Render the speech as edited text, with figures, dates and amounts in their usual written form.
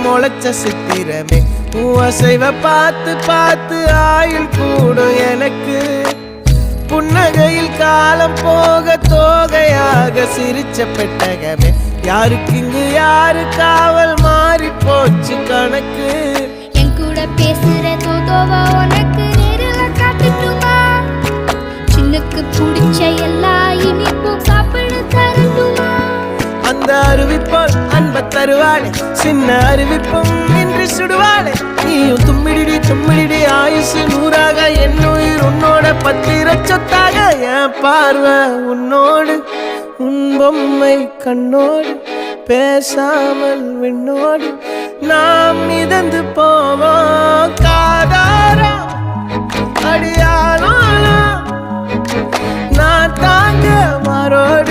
முளைச்ச சித்திரமே அசைவ பார்த்து பார்த்து ஆயுள் கூடும் எனக்கு புன்னகையில் காலம் போக தோகையாக சிரிச்ச பெட்டகமே யாருக்கு இங்கு யாரு காவல் மாறி போச்சு கணக்கு என் கூட பேசுற தோதோவா உனக்கு நேரில் காட்டுட்டுமா சின்னுக்கு பிடிச்ச எல்லா இனிப்பும் சாப்பிட தரட்டுமா அந்த அறிவிப்பால் அன்ப தருவாளே சின்ன அறிவிப்பும் இன்று சுடுவாளே நீயும் தும்மிடி ஆயுசு நூறாக என் உயிர் உன்னோட பத்திர சொத்தாக என் பார்வை உன்னோடு உன் பொம்மை கண்ணோடு பேசாமல் விண்ணோடு நாம் மிதந்து போவோம் காதாரா அடியாளோ நான் தாங்க மாறோடு